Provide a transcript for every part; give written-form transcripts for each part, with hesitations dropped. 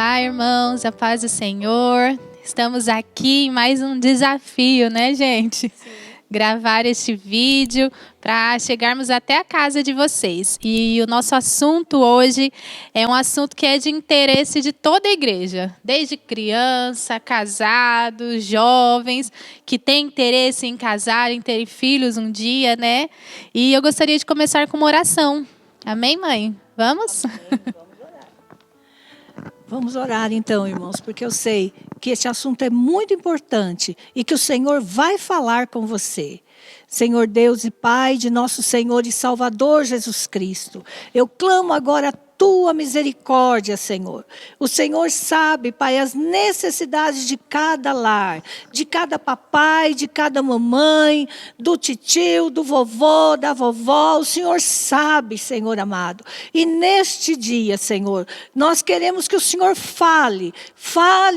Olá, irmãos, a paz do Senhor. Estamos aqui em mais um desafio, né, gente? Sim. Gravar este vídeo para chegarmos até a casa de vocês. E o nosso assunto hoje é um assunto que é de interesse de toda a igreja, desde criança, casados, jovens, que têm interesse em casar, em ter filhos um dia, né? E eu gostaria de começar com uma oração. Amém, mãe? Vamos? Amém. Vamos orar então, irmãos, porque eu sei que esse assunto é muito importante e que o Senhor vai falar com você. Senhor Deus e Pai de nosso Senhor e Salvador Jesus Cristo, eu clamo agora a tua misericórdia, Senhor. O Senhor sabe, Pai, as necessidades de cada lar, de cada papai, de cada mamãe, do titio, do vovô, da vovó. O Senhor sabe, Senhor amado. E neste dia, Senhor, nós queremos que o Senhor fale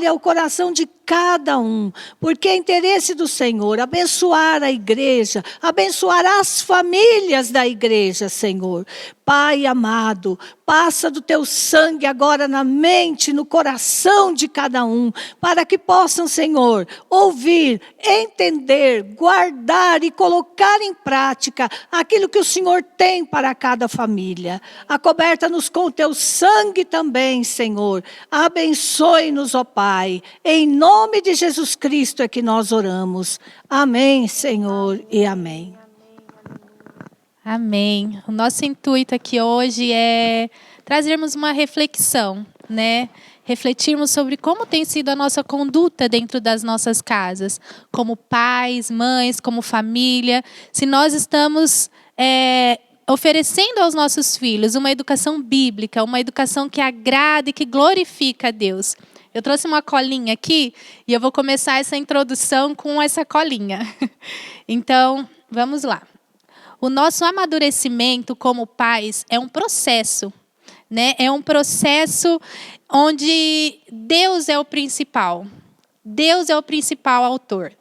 ao coração de cada um, porque é interesse do Senhor abençoar a igreja, abençoar as famílias da igreja, Senhor. Pai amado, passa do teu sangue agora na mente, no coração de cada um, para que possam, Senhor, ouvir, entender, guardar e colocar em prática aquilo que o Senhor tem para cada família. Acoberta-nos com o teu sangue também, Senhor. Abençoe-nos, ó Pai. Em nome de Jesus Cristo é que nós oramos. Amém, Senhor, e amém. Amém. O nosso intuito aqui hoje é trazermos uma reflexão, né? Refletirmos sobre como tem sido a nossa conduta dentro das nossas casas, como pais, mães, como família. Se nós estamos oferecendo aos nossos filhos uma educação bíblica, uma educação que agrada e que glorifica a Deus. Eu trouxe uma colinha aqui e eu vou começar essa introdução com essa colinha. Então, vamos lá. O nosso amadurecimento como pais é um processo, né? É um processo onde Deus é o principal. Deus é o principal autor.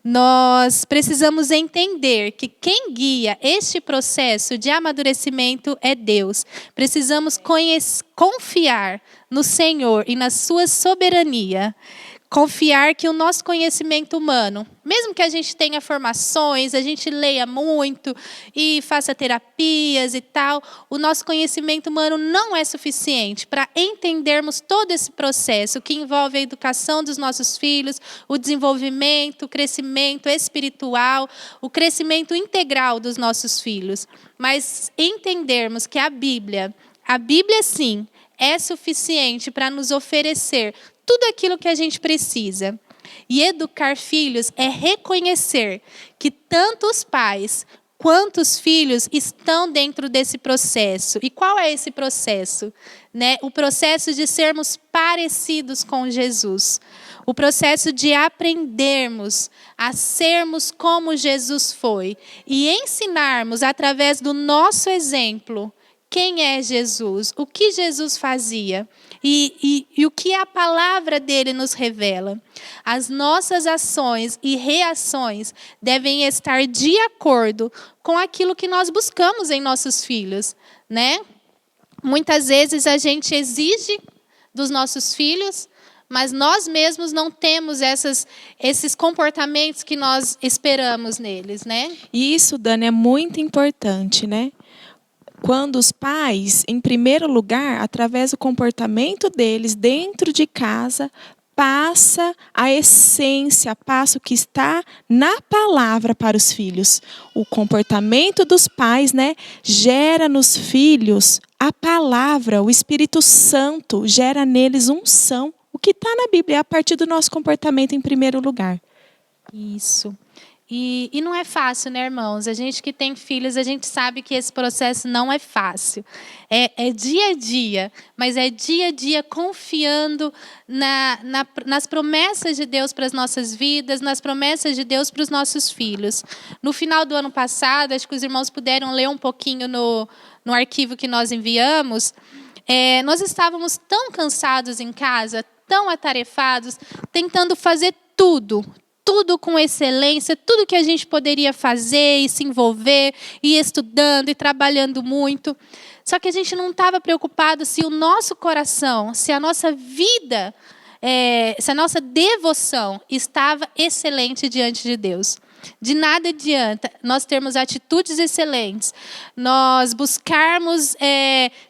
Nós precisamos entender que quem guia este processo de amadurecimento é Deus. Precisamos confiar no Senhor e na sua soberania. Confiar que o nosso conhecimento humano, mesmo que a gente tenha formações, a gente leia muito e faça terapias e tal, o nosso conhecimento humano não é suficiente para entendermos todo esse processo que envolve a educação dos nossos filhos, o desenvolvimento, o crescimento espiritual, o crescimento integral dos nossos filhos. Mas entendermos que a Bíblia sim, é suficiente para nos oferecer tudo aquilo que a gente precisa. E educar filhos é reconhecer que tanto os pais quanto os filhos estão dentro desse processo. E qual é esse processo? Né? O processo de sermos parecidos com Jesus. O processo de aprendermos a sermos como Jesus foi. E ensinarmos através do nosso exemplo quem é Jesus, o que Jesus fazia e o que a palavra dele nos revela. As nossas ações e reações devem estar de acordo com aquilo que nós buscamos em nossos filhos, né? Muitas vezes a gente exige dos nossos filhos, mas nós mesmos não temos esses comportamentos que nós esperamos neles, né? E isso, Dani, é muito importante, né? Quando os pais, em primeiro lugar, através do comportamento deles dentro de casa, passa a essência, passa o que está na palavra para os filhos. O comportamento dos pais, né, gera nos filhos a palavra, o Espírito Santo gera neles unção. O que está na Bíblia é a partir do nosso comportamento em primeiro lugar. Isso. E não é fácil, né, irmãos? A gente que tem filhos, a gente sabe que esse processo não é fácil. É dia a dia, mas é dia a dia confiando nas promessas de Deus para as nossas vidas, nas promessas de Deus para os nossos filhos. No final do ano passado, acho que os irmãos puderam ler um pouquinho no arquivo que nós enviamos. Nós estávamos tão cansados em casa, tão atarefados, tentando fazer tudo com excelência, tudo que a gente poderia fazer e se envolver, e estudando e trabalhando muito. Só que a gente não estava preocupado se o nosso coração, se a nossa vida, se a nossa devoção estava excelente diante de Deus. De nada adianta nós termos atitudes excelentes, nós buscarmos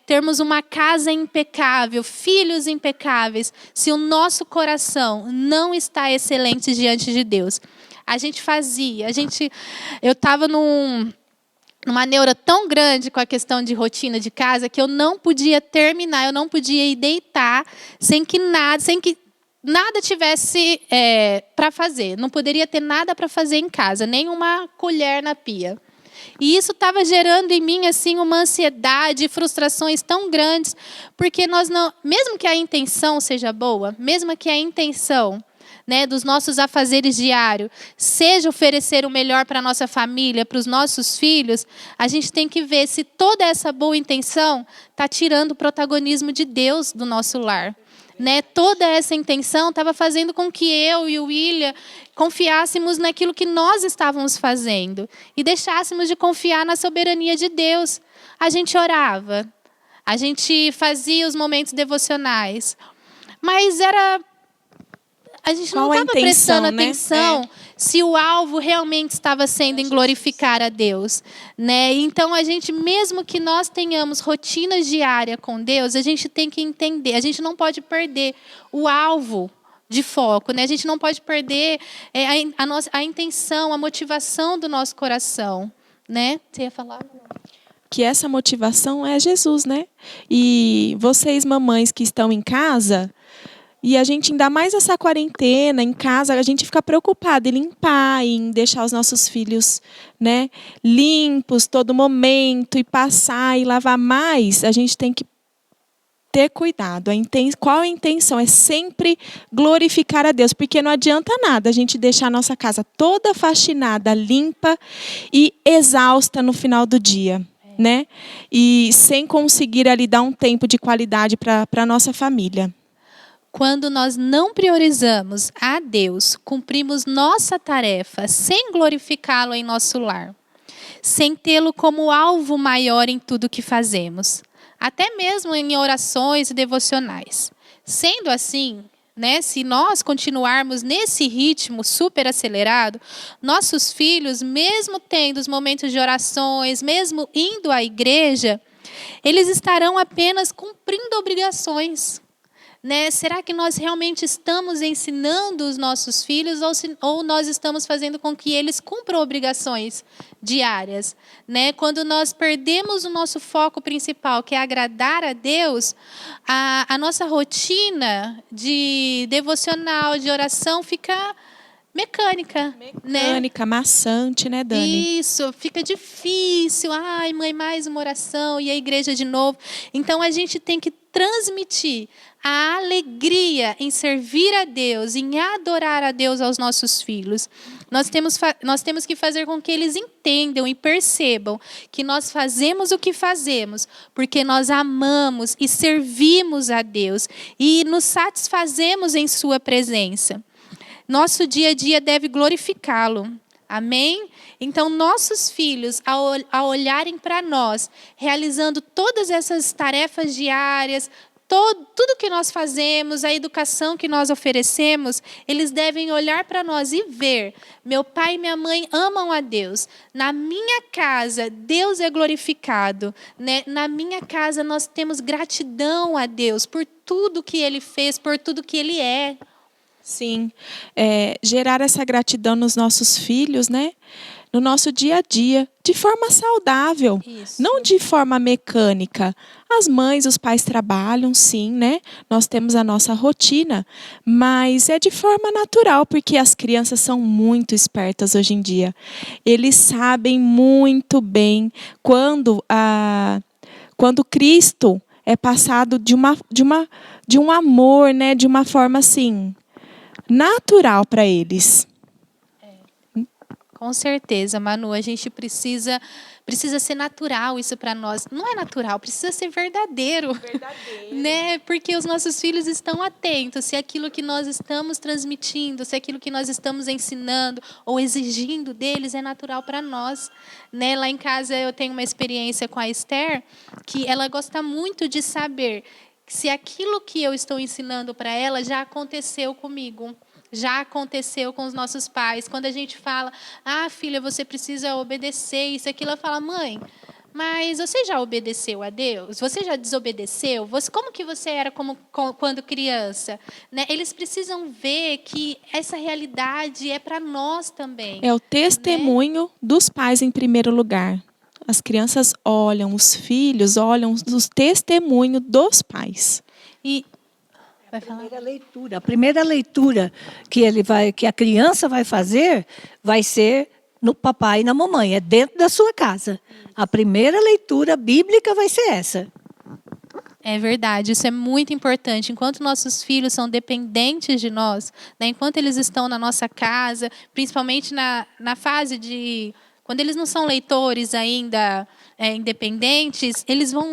termos uma casa impecável, filhos impecáveis, se o nosso coração não está excelente diante de Deus. A gente fazia, eu estava numa neura tão grande com a questão de rotina de casa que eu não podia terminar, eu não podia ir deitar sem que nada tivesse para fazer. Não poderia ter nada para fazer em casa, nem uma colher na pia. E isso estava gerando em mim assim uma ansiedade, frustrações tão grandes, porque nós não, mesmo que a intenção seja boa, mesmo que a intenção, né, dos nossos afazeres diários seja oferecer o melhor para a nossa família, para os nossos filhos, a gente tem que ver se toda essa boa intenção está tirando o protagonismo de Deus do nosso lar. Né? Toda essa intenção estava fazendo com que eu e o William confiássemos naquilo que nós estávamos fazendo e deixássemos de confiar na soberania de Deus. A gente orava, a gente fazia os momentos devocionais, mas a gente não estava prestando atenção se o alvo realmente estava sendo em glorificar a Deus. Né? Então, a gente, mesmo que nós tenhamos rotinas diárias com Deus, a gente tem que entender, a gente não pode perder o alvo de foco. Né? A gente não pode perder a intenção, a motivação do nosso coração. Né? Você ia falar? Que essa motivação é Jesus, né? E vocês, mamães que estão em casa... E a gente, ainda mais essa quarentena, em casa, a gente fica preocupado em limpar, em deixar os nossos filhos, né, limpos todo momento, e passar e lavar mais. A gente tem que ter cuidado. Qual a intenção? É sempre glorificar a Deus, porque não adianta nada a gente deixar a nossa casa toda faxinada, limpa e exausta no final do dia. Né? E sem conseguir ali dar um tempo de qualidade para a nossa família. Quando nós não priorizamos a Deus, cumprimos nossa tarefa sem glorificá-lo em nosso lar, sem tê-lo como alvo maior em tudo que fazemos, até mesmo em orações e devocionais. Sendo assim, né, se nós continuarmos nesse ritmo super acelerado, nossos filhos, mesmo tendo os momentos de orações, mesmo indo à igreja, eles estarão apenas cumprindo obrigações. Né? Será que nós realmente estamos ensinando os nossos filhos ou nós estamos fazendo com que eles cumpram obrigações diárias? Né? Quando nós perdemos o nosso foco principal, que é agradar a Deus, a nossa rotina de devocional, de oração, fica mecânica, maçante, né, Dani? Isso, fica difícil. Ai, mãe, mais uma oração e a igreja de novo. Então, a gente tem que transmitir a alegria em servir a Deus, em adorar a Deus aos nossos filhos. Nós temos que fazer com que eles entendam e percebam que nós fazemos o que fazemos porque nós amamos e servimos a Deus e nos satisfazemos em sua presença. Nosso dia a dia deve glorificá-lo. Amém? Então, nossos filhos, ao olharem para nós, realizando todas essas tarefas diárias, tudo que nós fazemos, a educação que nós oferecemos, eles devem olhar para nós e ver: meu pai e minha mãe amam a Deus. Na minha casa, Deus é glorificado. Né? Na minha casa, nós temos gratidão a Deus por tudo que Ele fez, por tudo que Ele é. Sim, gerar essa gratidão nos nossos filhos, né? No nosso dia a dia, de forma saudável, não de forma mecânica. As mães, os pais trabalham, sim, né? Nós temos a nossa rotina, mas é de forma natural, porque as crianças são muito espertas hoje em dia. Eles sabem muito bem quando Cristo é passado de um amor, né? De uma forma assim natural para eles. Com certeza, Manu, a gente precisa Precisa ser natural isso para nós. Não é natural, precisa ser verdadeiro. Né? Porque os nossos filhos estão atentos se aquilo que nós estamos transmitindo, se aquilo que nós estamos ensinando ou exigindo deles é natural para nós. Né? Lá em casa eu tenho uma experiência com a Esther, que ela gosta muito de saber se aquilo que eu estou ensinando para ela já aconteceu comigo. Já aconteceu com os nossos pais. Quando a gente fala, filha, você precisa obedecer isso, aquilo, ela fala, mãe, mas você já obedeceu a Deus? Você já desobedeceu? Como que você era quando criança? Né? Eles precisam ver que essa realidade é para nós também. É o testemunho, né, dos pais em primeiro lugar. As crianças olham, os filhos olham os testemunhos dos pais. E a primeira leitura que a criança vai fazer vai ser no papai e na mamãe, é dentro da sua casa. A primeira leitura bíblica vai ser essa. É verdade, isso é muito importante. Enquanto nossos filhos são dependentes de nós, né, enquanto eles estão na nossa casa, principalmente na fase de... Quando eles não são leitores ainda independentes,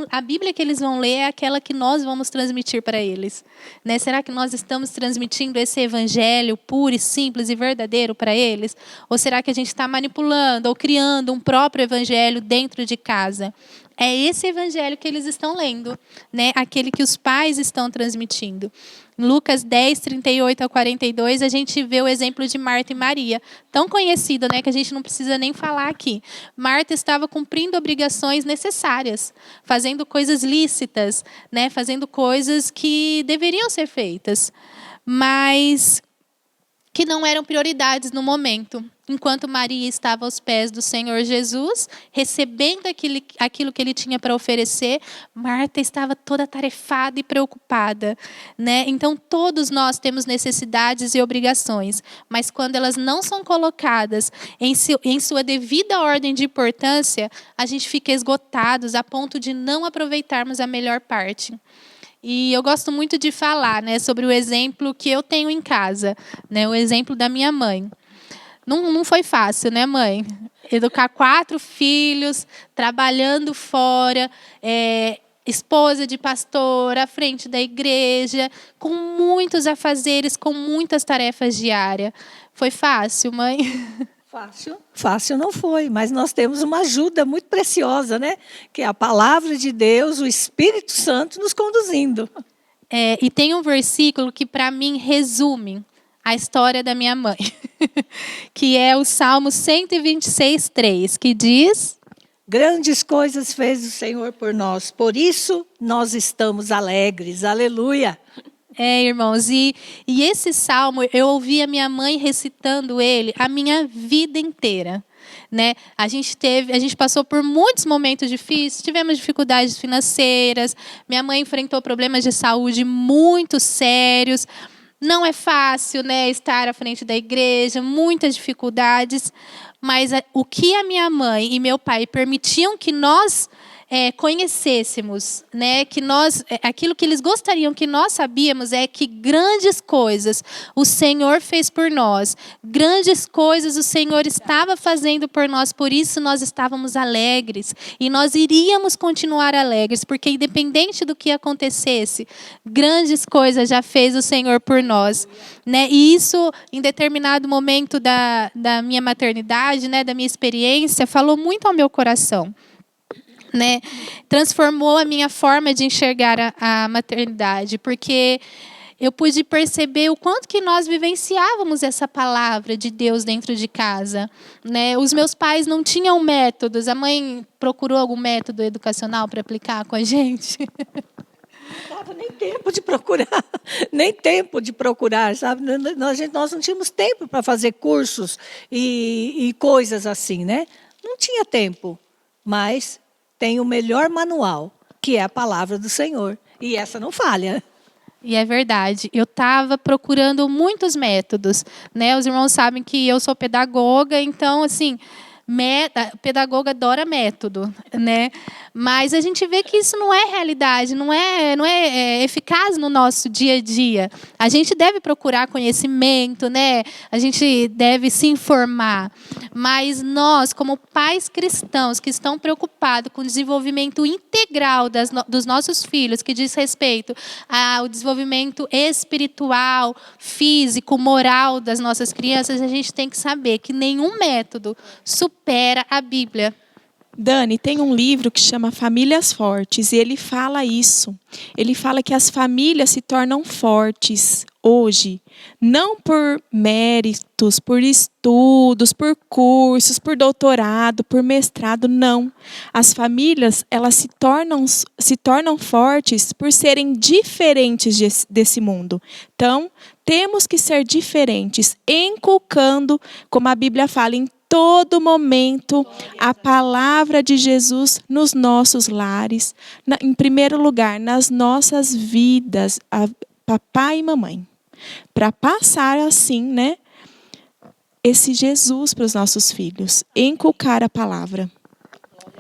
a Bíblia que eles vão ler é aquela que nós vamos transmitir para eles. Né? Será que nós estamos transmitindo esse evangelho puro e simples e verdadeiro para eles? Ou será que a gente está manipulando ou criando um próprio evangelho dentro de casa? É esse evangelho que eles estão lendo, né? Aquele que os pais estão transmitindo. Em Lucas 10, 38 a 42, a gente vê o exemplo de Marta e Maria, tão conhecido, né, que a gente não precisa nem falar aqui. Marta estava cumprindo obrigações necessárias, fazendo coisas lícitas, né, fazendo coisas que deveriam ser feitas, mas que não eram prioridades no momento. Enquanto Maria estava aos pés do Senhor Jesus, recebendo aquilo que ele tinha para oferecer, Marta estava toda atarefada e preocupada. Né? Então, todos nós temos necessidades e obrigações, mas quando elas não são colocadas em sua devida ordem de importância, a gente fica esgotados a ponto de não aproveitarmos a melhor parte. E eu gosto muito de falar, né, sobre o exemplo que eu tenho em casa, né, o exemplo da minha mãe. Não foi fácil, né, mãe? Educar 4 filhos, trabalhando fora, esposa de pastor, à frente da igreja, com muitos afazeres, com muitas tarefas diárias. Foi fácil, mãe? Fácil não foi, mas nós temos uma ajuda muito preciosa, né? Que é a palavra de Deus, o Espírito Santo nos conduzindo. E tem um versículo que, para mim, resume a história da minha mãe, que é o Salmo 126, 3, que diz... Grandes coisas fez o Senhor por nós, por isso nós estamos alegres. Aleluia! Irmãos, e esse salmo, eu ouvi a minha mãe recitando ele a minha vida inteira. Né? A gente passou por muitos momentos difíceis, tivemos dificuldades financeiras, minha mãe enfrentou problemas de saúde muito sérios. Não é fácil, né, estar à frente da igreja, muitas dificuldades, mas o que a minha mãe e meu pai permitiam que nós conhecêssemos, né, que aquilo que eles gostariam que nós sabíamos é que grandes coisas o Senhor fez por nós, grandes coisas o Senhor estava fazendo por nós, por isso nós estávamos alegres e nós iríamos continuar alegres, porque independente do que acontecesse, grandes coisas já fez o Senhor por nós, né? E isso, em determinado momento da minha maternidade, né, da minha experiência, falou muito ao meu coração. Né? Transformou a minha forma de enxergar a maternidade, porque eu pude perceber o quanto que nós vivenciávamos essa palavra de Deus dentro de casa. Né? Os meus pais não tinham métodos. A mãe procurou algum método educacional para aplicar com a gente? Não dava nem tempo de procurar, sabe? Nós não tínhamos tempo para fazer cursos e coisas assim, né? Não tinha tempo, mas tem o melhor manual, que é a palavra do Senhor. E essa não falha. E é verdade. Eu estava procurando muitos métodos. Né? Os irmãos sabem que eu sou pedagoga, então, assim, pedagoga adora método. Né? Mas a gente vê que isso não é realidade, não é eficaz no nosso dia a dia. A gente deve procurar conhecimento, né? A gente deve se informar. Mas nós, como pais cristãos que estão preocupados com o desenvolvimento integral dos nossos filhos, que diz respeito ao desenvolvimento espiritual, físico, moral das nossas crianças, a gente tem que saber que nenhum método supera a Bíblia. Dani, tem um livro que chama Famílias Fortes e ele fala isso. Ele fala que as famílias se tornam fortes hoje, não por méritos, por estudos, por cursos, por doutorado, por mestrado, não. As famílias, elas se tornam fortes por serem diferentes desse mundo. Então, temos que ser diferentes, inculcando, como a Bíblia fala, em todo momento, a palavra de Jesus nos nossos lares, em primeiro lugar, nas nossas vidas, papai e mamãe. Para passar assim, né, esse Jesus para os nossos filhos, inculcar a palavra.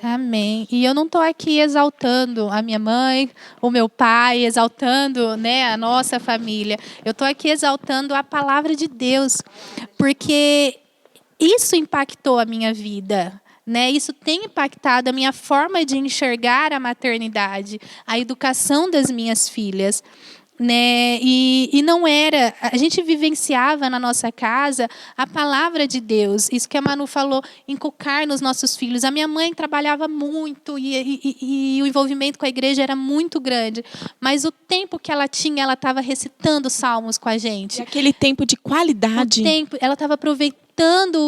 Amém. E eu não estou aqui exaltando a minha mãe, o meu pai, exaltando, né, a nossa família. Eu estou aqui exaltando a palavra de Deus, porque isso impactou a minha vida, né? Isso tem impactado a minha forma de enxergar a maternidade, a educação das minhas filhas, né? E não era... A gente vivenciava na nossa casa a palavra de Deus. Isso que a Manu falou, inculcar nos nossos filhos. A minha mãe trabalhava muito e o envolvimento com a igreja era muito grande. Mas o tempo que ela tinha, ela estava recitando salmos com a gente. E aquele tempo de qualidade. O tempo, ela estava aproveitando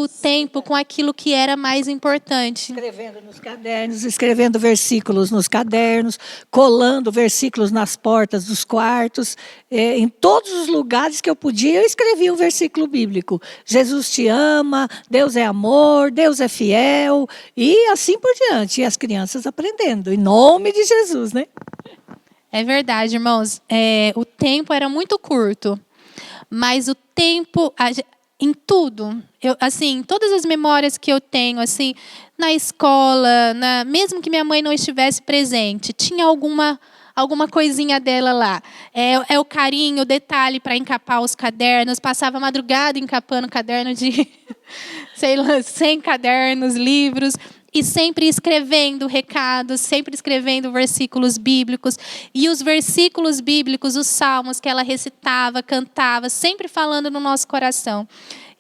o tempo com aquilo que era mais importante. Escrevendo nos cadernos, escrevendo versículos nos cadernos, colando versículos nas portas dos quartos. Em todos os lugares que eu podia, eu escrevia um versículo bíblico. Jesus te ama, Deus é amor, Deus é fiel, e assim por diante. E as crianças aprendendo, em nome de Jesus, né? É verdade, irmãos. O tempo era muito curto, mas o tempo... Em tudo, assim, todas as memórias que eu tenho, assim, na escola, mesmo que minha mãe não estivesse presente, tinha alguma coisinha dela lá. É o carinho, o detalhe para encapar os cadernos. Passava a madrugada encapando caderno de, sei lá, 100 cadernos, livros. E sempre escrevendo recados, sempre escrevendo versículos bíblicos. E os versículos bíblicos, os salmos que ela recitava, cantava, sempre falando no nosso coração.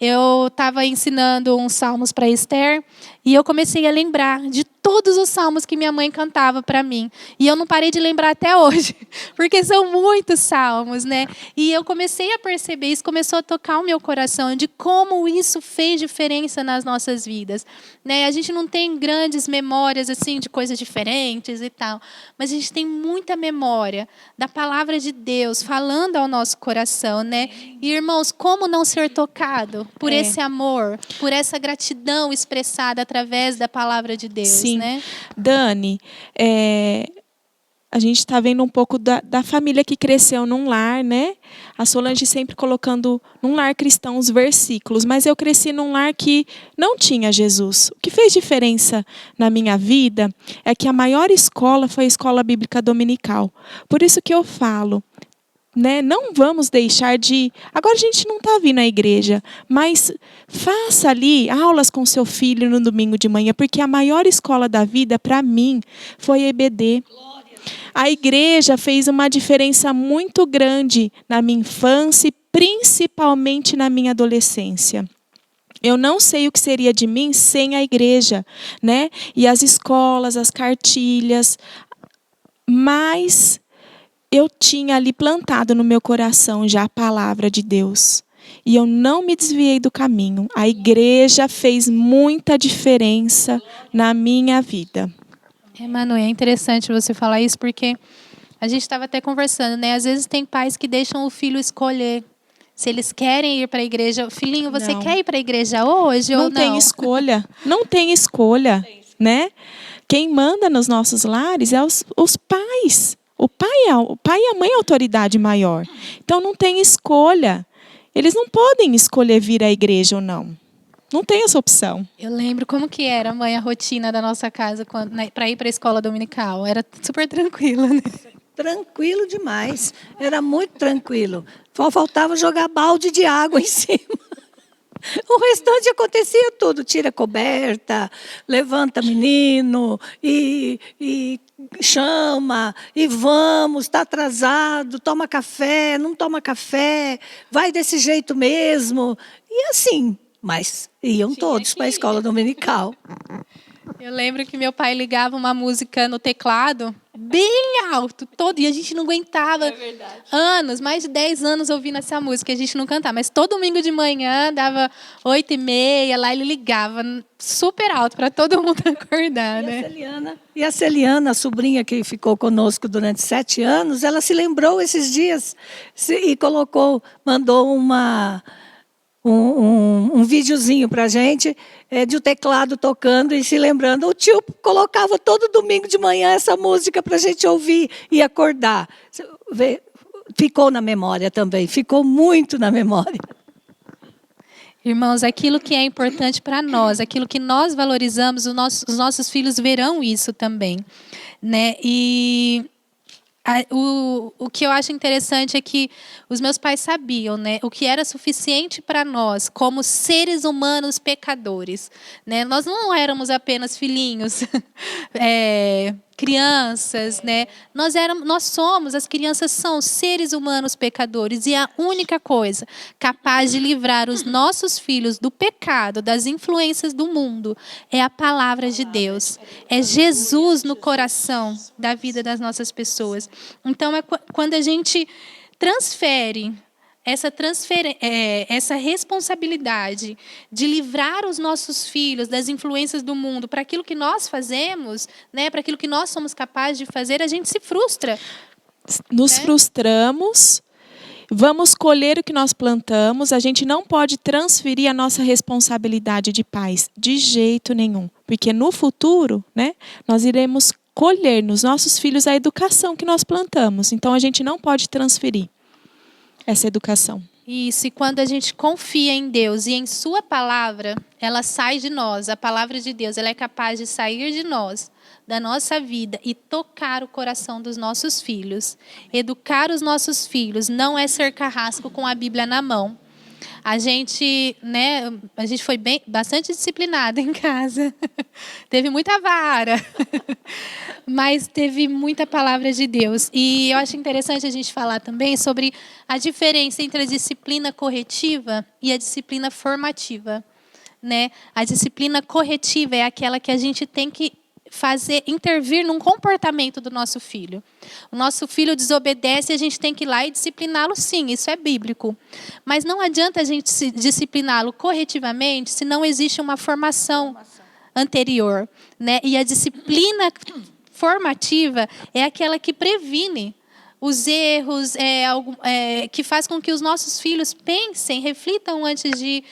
Eu estava ensinando uns salmos para Esther e eu comecei a lembrar de todos os salmos que minha mãe cantava para mim. E eu não parei de lembrar até hoje, porque são muitos salmos, né? E eu comecei a perceber, isso começou a tocar o meu coração, de como isso fez diferença nas nossas vidas, né? A gente não tem grandes memórias assim de coisas diferentes e tal, mas a gente tem muita memória da palavra de Deus falando ao nosso coração, né? E, irmãos, como não ser tocado por esse amor, por essa gratidão expressada através da palavra de Deus? Sim. Né? Dani, a gente está vendo um pouco da família que cresceu num lar, né? A Solange sempre colocando num lar cristão os versículos, mas eu cresci num lar que não tinha Jesus. O que fez diferença na minha vida é que a maior escola foi a escola bíblica dominical. Por isso que eu falo, né? Não vamos deixar de... Agora a gente não está vindo à igreja, mas faça ali aulas com seu filho no domingo de manhã, porque a maior escola da vida, para mim, foi a EBD. A igreja fez uma diferença muito grande na minha infância e principalmente na minha adolescência. Eu não sei o que seria de mim sem a igreja, né? E as escolas, as cartilhas, mas... eu tinha ali plantado no meu coração já a palavra de Deus. E eu não me desviei do caminho. A igreja fez muita diferença na minha vida. Manu, é interessante você falar isso, porque a gente estava até conversando, né? Às vezes tem pais que deixam o filho escolher se eles querem ir para a igreja. Filhinho, você quer ir para a igrea hoje ou não? Não tem escolha. Não tem escolha, né? Quem manda nos nossos lares é os pais. O pai e a mãe é a autoridade maior. Então não tem escolha. Eles não podem escolher vir à igreja ou não. Não tem essa opção. Eu lembro como que era, mãe, a rotina da nossa casa para ir para a escola dominical. Era super tranquila, né? Tranquilo demais. Era muito tranquilo. Só faltava jogar balde de água em cima. O restante acontecia tudo. Tira a coberta, levanta menino e chama, e vamos, está atrasado, toma café, não toma café, vai desse jeito mesmo. E assim, mas iam todos para a escola dominical. Eu lembro que meu pai ligava uma música no teclado, bem alto, todo, e a gente não aguentava. É verdade. Anos, mais de 10 anos ouvindo essa música, a gente não cantava. Mas todo domingo de manhã, dava 8h30, lá ele ligava super alto para todo mundo acordar, né? E a Celiana, a sobrinha que ficou conosco durante 7 anos, ela se lembrou esses dias e mandou um videozinho para a gente de um teclado tocando e se lembrando. O tio colocava todo domingo de manhã essa música para a gente ouvir e acordar. Ficou na memória também, ficou muito na memória. Irmãos, aquilo que é importante para nós, aquilo que nós valorizamos, os nossos filhos verão isso também, né? E o que eu acho interessante é que os meus pais sabiam, né, o que era suficiente para nós como seres humanos pecadores, né? Nós não éramos apenas filhinhos, crianças, né? As crianças são seres humanos pecadores, e a única coisa capaz de livrar os nossos filhos do pecado, das influências do mundo, é a palavra de Deus. É Jesus no coração da vida das nossas pessoas. Então, é quando a gente transfere essa responsabilidade de livrar os nossos filhos das influências do mundo para aquilo que nós fazemos, né, para aquilo que nós somos capazes de fazer, a gente se frustra. Nos frustramos, vamos colher o que nós plantamos, a gente não pode transferir a nossa responsabilidade de pais, de jeito nenhum. Porque no futuro, né, nós iremos colher nos nossos filhos a educação que nós plantamos. Então, a gente não pode transferir essa educação. Isso, e quando a gente confia em Deus e em sua palavra, ela sai de nós. A palavra de Deus, ela é capaz de sair de nós, da nossa vida, e tocar o coração dos nossos filhos. Educar os nossos filhos não é ser carrasco com a Bíblia na mão. A gente foi bastante disciplinada em casa. Teve muita vara, mas teve muita palavra de Deus. E eu acho interessante a gente falar também sobre a diferença entre a disciplina corretiva e a disciplina formativa, né? A disciplina corretiva é aquela que a gente tem que intervir num comportamento do nosso filho. O nosso filho desobedece e a gente tem que ir lá e discipliná-lo, sim, isso é bíblico. Mas não adianta a gente discipliná-lo corretivamente se não existe uma formação anterior, né? E a disciplina formativa é aquela que previne os erros, que faz com que os nossos filhos pensem, reflitam antes de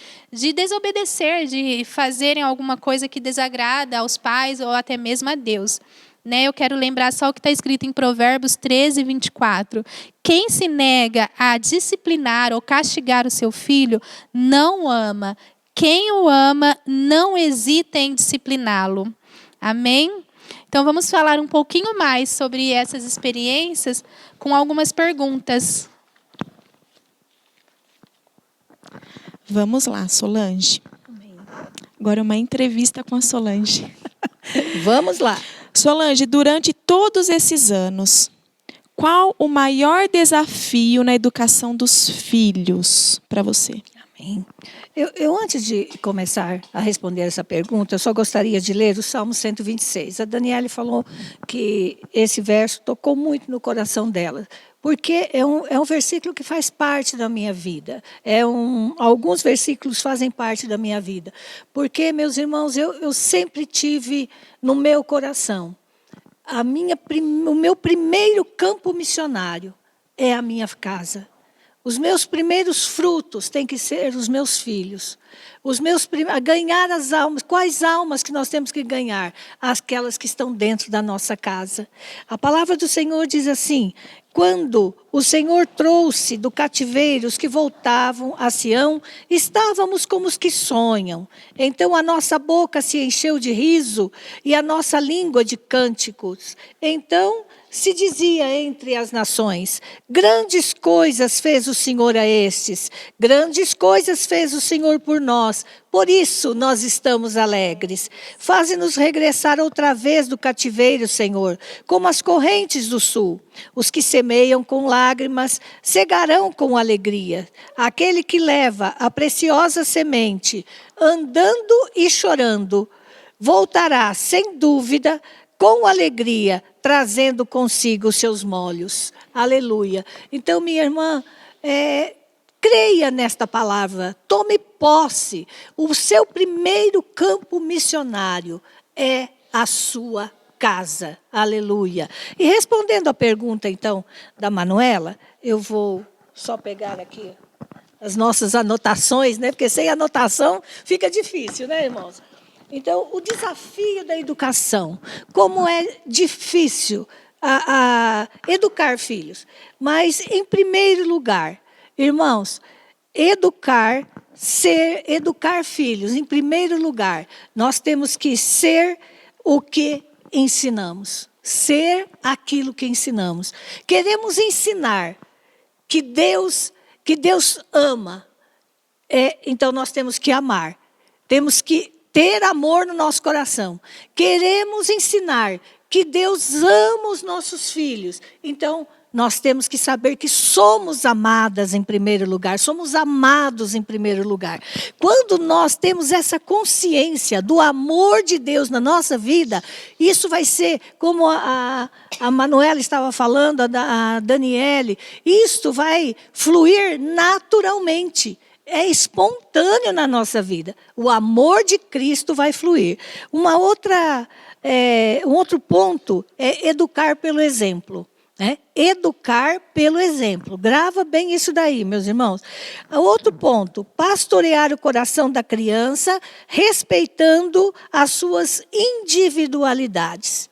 desobedecer, de fazerem alguma coisa que desagrada aos pais ou até mesmo a Deus. Né? Eu quero lembrar só o que está escrito em Provérbios 13, 24. Quem se nega a disciplinar ou castigar o seu filho, não o ama. Quem o ama, não hesita em discipliná-lo. Amém? Então, vamos falar um pouquinho mais sobre essas experiências com algumas perguntas. Vamos lá, Solange. Agora uma entrevista com a Solange. Vamos lá. Solange, durante todos esses anos, qual o maior desafio na educação dos filhos para você? Amém. Eu, antes de começar a responder essa pergunta, eu só gostaria de ler o Salmo 126. A Daniele falou que esse verso tocou muito no coração dela, porque é um versículo que faz parte da minha vida. Alguns versículos fazem parte da minha vida. Porque, meus irmãos, eu sempre tive no meu coração, o meu primeiro campo missionário é a minha casa. Os meus primeiros frutos têm que ser os meus filhos. Ganhar as almas. Quais almas que nós temos que ganhar? Aquelas que estão dentro da nossa casa. A palavra do Senhor diz assim, Quando o Senhor trouxe do cativeiro os que voltavam a Sião, estávamos como os que sonham. Então a nossa boca se encheu de riso e a nossa língua de cânticos. Então se dizia entre as nações: grandes coisas fez o Senhor a estes, grandes coisas fez o Senhor por nós. Por isso nós estamos alegres. Faze-nos regressar outra vez do cativeiro, Senhor, como as correntes do sul. Os que semeiam com lágrimas cegarão com alegria. Aquele que leva a preciosa semente, andando e chorando, voltará sem dúvida com alegria, trazendo consigo os seus molhos. Aleluia. Então, minha irmã, creia nesta palavra, tome posse. O seu primeiro campo missionário é a sua casa. Aleluia. E respondendo à pergunta, então, da Manuela, eu vou só pegar aqui as nossas anotações, né? Porque sem anotação fica difícil, né, irmãos? Então, o desafio da educação, como é difícil educar filhos. Mas, em primeiro lugar, irmãos, educar filhos, em primeiro lugar, nós temos que ser o que ensinamos. Ser aquilo que ensinamos. Queremos ensinar que Deus ama. Então, nós temos que amar. Temos que ter amor no nosso coração. Queremos ensinar que Deus ama os nossos filhos. Então, nós temos que saber que somos amadas em primeiro lugar. Somos amados em primeiro lugar. Quando nós temos essa consciência do amor de Deus na nossa vida, isso vai ser, como a Manuela estava falando, a Daniele, isto vai fluir naturalmente. É espontâneo na nossa vida. O amor de Cristo vai fluir. Um outro ponto é educar pelo exemplo. Né? Educar pelo exemplo. Grava bem isso daí, meus irmãos. Outro ponto, pastorear o coração da criança, respeitando as suas individualidades.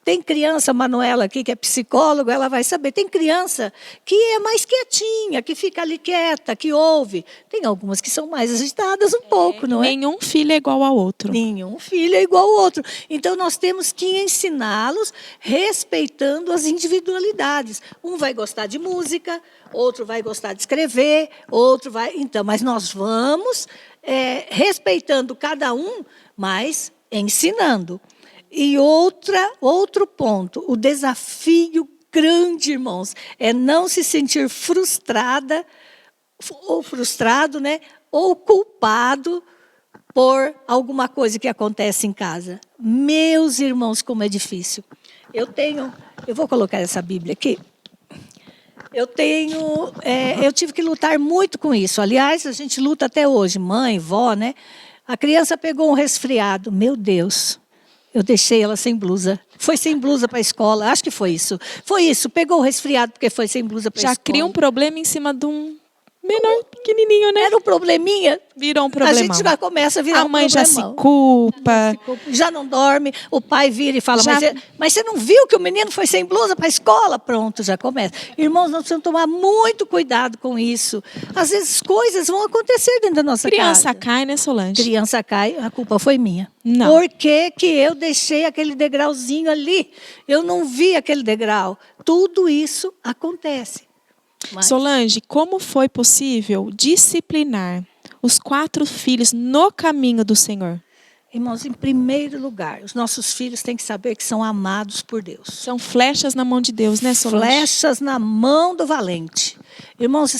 Tem criança, Manuela aqui, que é psicóloga, ela vai saber. Tem criança que é mais quietinha, que fica ali quieta, que ouve. Tem algumas que são mais agitadas um pouco, não é? Nenhum filho é igual ao outro. Nenhum filho é igual ao outro. Então, nós temos que ensiná-los respeitando as individualidades. Um vai gostar de música, outro vai gostar de escrever, outro vai... Então, mas nós vamos respeitando cada um, mas ensinando. E outro ponto, o desafio grande, irmãos, é não se sentir frustrada, ou frustrado, né? Ou culpado por alguma coisa que acontece em casa. Meus irmãos, como é difícil. Eu vou colocar essa Bíblia aqui. Eu tive que lutar muito com isso. Aliás, a gente luta até hoje, mãe, vó, né? A criança pegou um resfriado, meu Deus. Eu deixei ela sem blusa. Foi sem blusa para a escola. Acho que foi isso. Foi isso. Pegou o resfriado porque foi sem blusa para a escola. Já cria um problema em cima de um menor, pequenininho, né? Era um probleminha. Virou um problemão. A gente já começa a virar um problemão. A mãe já se culpa. Já não dorme. O pai vira e fala, mas você não viu que o menino foi sem blusa para a escola? Pronto, já começa. Irmãos, nós precisamos tomar muito cuidado com isso. Às vezes coisas vão acontecer dentro da nossa casa. Criança cai, né, Solange? Criança cai, a culpa foi minha. Não. Por que eu deixei aquele degrauzinho ali? Eu não vi aquele degrau. Tudo isso acontece. Mas... Solange, como foi possível disciplinar os 4 filhos no caminho do Senhor? Irmãos, em primeiro lugar, os nossos filhos têm que saber que são amados por Deus. São flechas na mão de Deus, né, Solange? Flechas na mão do valente. Irmãos,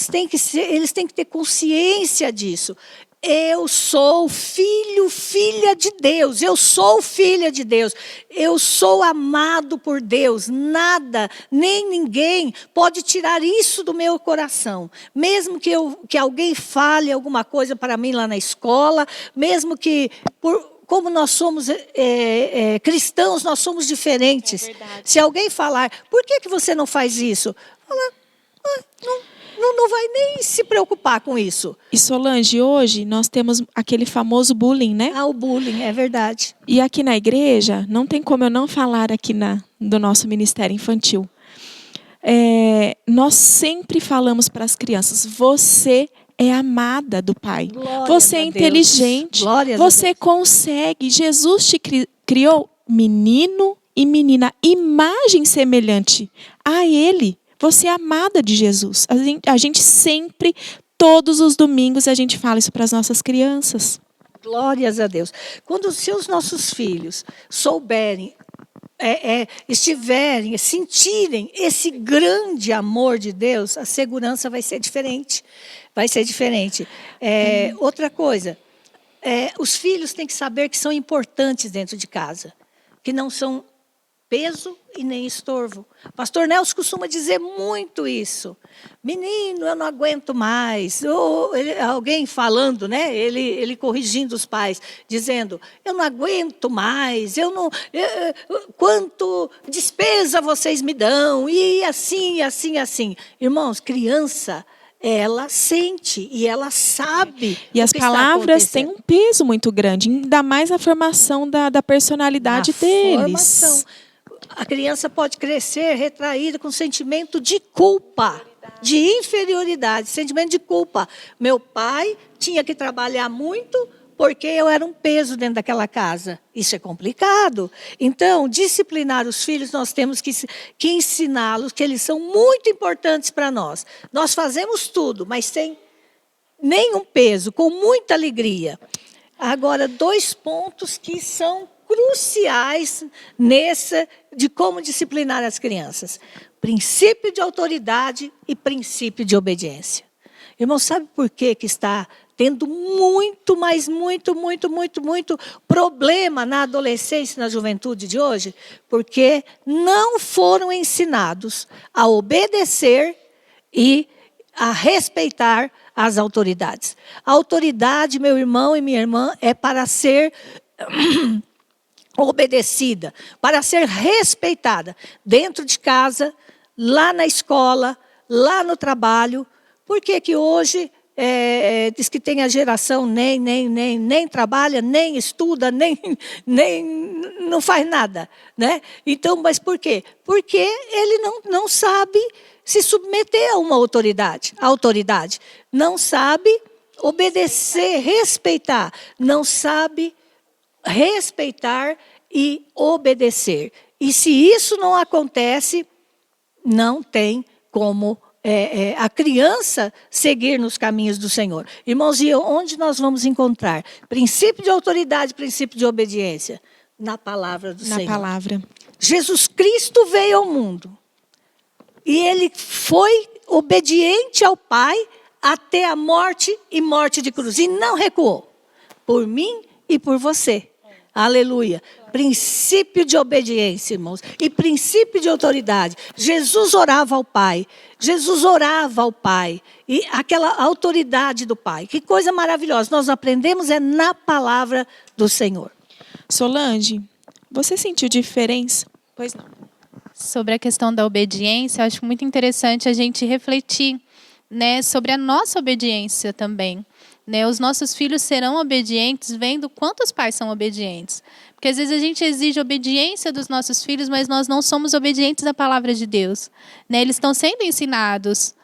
eles têm que ter consciência disso. Eu sou filha de Deus. Eu sou filha de Deus. Eu sou amado por Deus. Nada, nem ninguém pode tirar isso do meu coração. Mesmo que alguém fale alguma coisa para mim lá na escola, mesmo que... Como nós somos cristãos, nós somos diferentes. Se alguém falar, por que você não faz isso? Fala, não vai nem se preocupar com isso. E Solange, hoje nós temos aquele famoso bullying, né? O bullying, é verdade. E aqui na igreja, não tem como eu não falar aqui do nosso ministério infantil. nós sempre falamos para as crianças, você é amada do Pai. Glórias Você a é Deus. inteligente. Glórias a Você Deus. consegue. Jesus te criou menino e menina, imagem semelhante a Ele. Você é amada de Jesus. A gente sempre, todos os domingos, a gente fala isso para as nossas crianças. Glórias a Deus. Quando se os nossos filhos souberem, estiverem, sentirem esse grande amor de Deus, a segurança vai ser diferente. Vai ser diferente. Outra coisa, os filhos têm que saber que são importantes dentro de casa, que não são peso e nem estorvo. Pastor Nelson costuma dizer muito isso. Menino, eu não aguento mais. Ou alguém falando, né? Ele corrigindo os pais, dizendo, eu não aguento mais, quanto despesa vocês me dão, e assim, assim, assim. Irmãos, criança, ela sente e ela sabe. E as palavras têm um peso muito grande, ainda mais na formação da personalidade deles. Formação. A criança pode crescer retraída com sentimento de culpa, de inferioridade, sentimento de culpa. Meu pai tinha que trabalhar muito porque eu era um peso dentro daquela casa. Isso é complicado. Então, disciplinar os filhos, nós temos que ensiná-los que eles são muito importantes para nós. Nós fazemos tudo, mas sem nenhum peso, com muita alegria. Agora, 2 pontos que são cruciais de como disciplinar as crianças. Princípio de autoridade e princípio de obediência. Irmão, sabe por que está tendo muito problema na adolescência e na juventude de hoje? Porque não foram ensinados a obedecer e a respeitar as autoridades. A autoridade, meu irmão e minha irmã, é para ser obedecida, para ser respeitada dentro de casa, lá na escola, lá no trabalho. Por que hoje diz que tem a geração nem trabalha, nem estuda, nem não faz nada, né? Então, mas por quê? Porque ele não sabe se submeter a uma autoridade. A autoridade não sabe obedecer, respeitar, não sabe respeitar e obedecer. E se isso não acontece, não tem como a criança seguir nos caminhos do Senhor. Irmãos, e onde nós vamos encontrar princípio de autoridade, princípio de obediência? Na palavra do Senhor. Na palavra. Jesus Cristo veio ao mundo. E ele foi obediente ao Pai até a morte e morte de cruz. E não recuou. Por mim e por você. Aleluia. Princípio de obediência, irmãos. E princípio de autoridade. Jesus orava ao Pai. Jesus orava ao Pai. E aquela autoridade do Pai. Que coisa maravilhosa. Nós aprendemos na palavra do Senhor. Solange, você sentiu diferença? Pois não. Sobre a questão da obediência, eu acho muito interessante a gente refletir, né, sobre a nossa obediência também. Né? Os nossos filhos serão obedientes vendo quantos pais são obedientes. Porque às vezes a gente exige obediência dos nossos filhos, mas nós não somos obedientes à palavra de Deus. Né? Eles estão sendo ensinados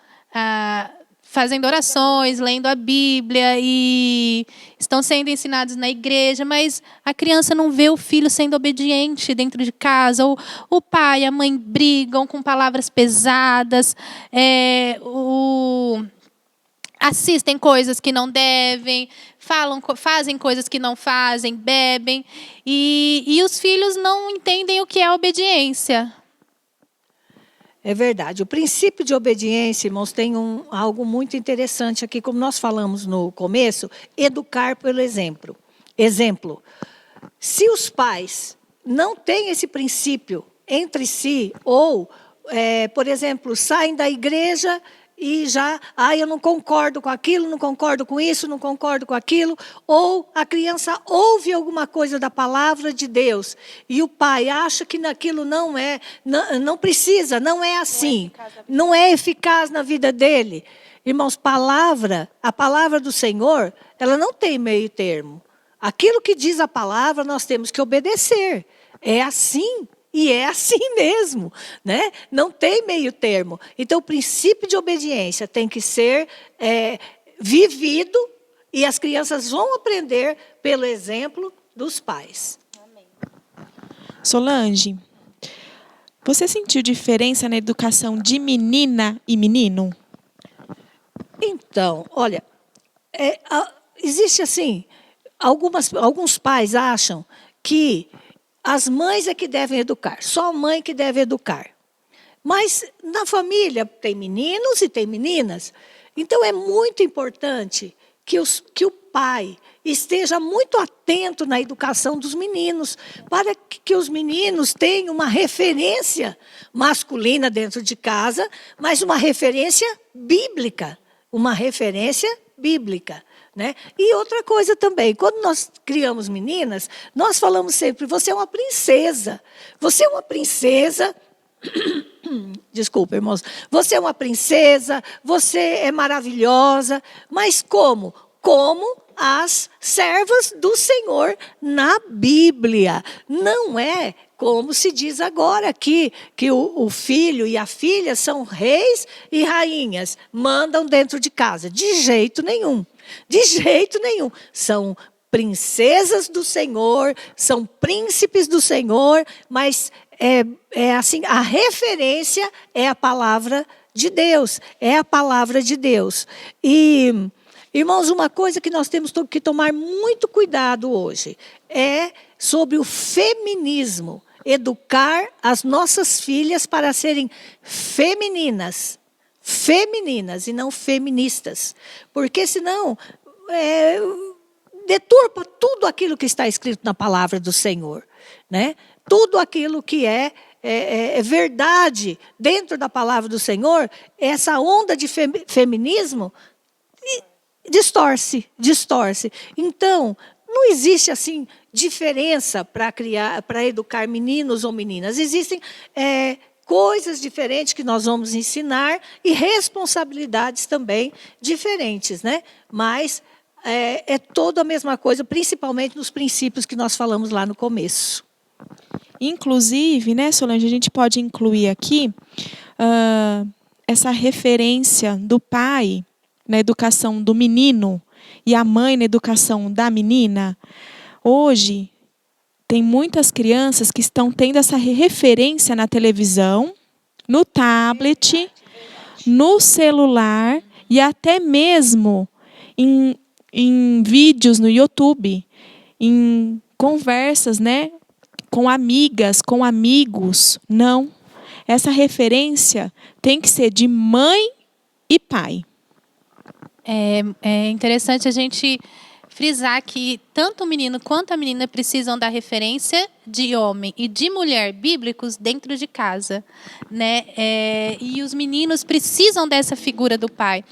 fazendo orações, lendo a Bíblia, e estão sendo ensinados na igreja, mas a criança não vê o filho sendo obediente dentro de casa. Ou o pai e a mãe brigam com palavras pesadas, assistem coisas que não devem, fazem coisas que não fazem, bebem, e os filhos não entendem o que é obediência. É verdade. O princípio de obediência, irmãos, tem algo muito interessante aqui, como nós falamos no começo, educar pelo exemplo. Exemplo, se os pais não têm esse princípio entre si, ou, por exemplo, saem da igreja e já, eu não concordo com aquilo, não concordo com isso, não concordo com aquilo, ou a criança ouve alguma coisa da palavra de Deus e o pai acha que naquilo não precisa, não é assim, não é eficaz na vida dele. Irmãos, a palavra do Senhor, ela não tem meio termo. Aquilo que diz a palavra, nós temos que obedecer. É assim E é assim mesmo, né? Não tem meio termo. Então, o princípio de obediência tem que ser vivido e as crianças vão aprender pelo exemplo dos pais. Solange, você sentiu diferença na educação de menina e menino? Então, olha, existe assim, alguns pais acham que as mães é que devem educar, só a mãe que deve educar. Mas na família tem meninos e tem meninas. Então é muito importante que o pai esteja muito atento na educação dos meninos, para que os meninos tenham uma referência masculina dentro de casa, mas uma referência bíblica. Uma referência bíblica. Né? E outra coisa também, quando nós criamos meninas, nós falamos sempre, você é uma princesa. Você é uma princesa. Desculpa, irmãos. Você é uma princesa, você é maravilhosa. Mas como? Como as servas do Senhor na Bíblia. Não é como se diz agora aqui, que o filho e a filha são reis e rainhas, mandam dentro de casa. De jeito nenhum. De jeito nenhum. São princesas do Senhor, são príncipes do Senhor, mas assim, a referência é a palavra de Deus. É a palavra de Deus. E, irmãos, uma coisa que nós temos que tomar muito cuidado hoje é sobre o feminismo. Educar as nossas filhas para serem femininas. Femininas e não feministas. Porque senão deturpa tudo aquilo que está escrito na palavra do Senhor. Né? Tudo aquilo que é verdade dentro da palavra do Senhor, essa onda de feminismo distorce. Então, não existe assim diferença para educar meninos ou meninas. Existem coisas diferentes que nós vamos ensinar e responsabilidades também diferentes, né? Mas é toda a mesma coisa, principalmente nos princípios que nós falamos lá no começo. Inclusive, né, Solange, a gente pode incluir aqui essa referência do pai na educação do menino e a mãe na educação da menina. Hoje, tem muitas crianças que estão tendo essa referência na televisão, no tablet, no celular e até mesmo em vídeos no YouTube, em conversas, né, com amigas, com amigos. Não. Essa referência tem que ser de mãe e pai. É interessante a gente frisar que tanto o menino quanto a menina precisam da referência de homem e de mulher bíblicos dentro de casa, né? E os meninos precisam dessa figura do pai.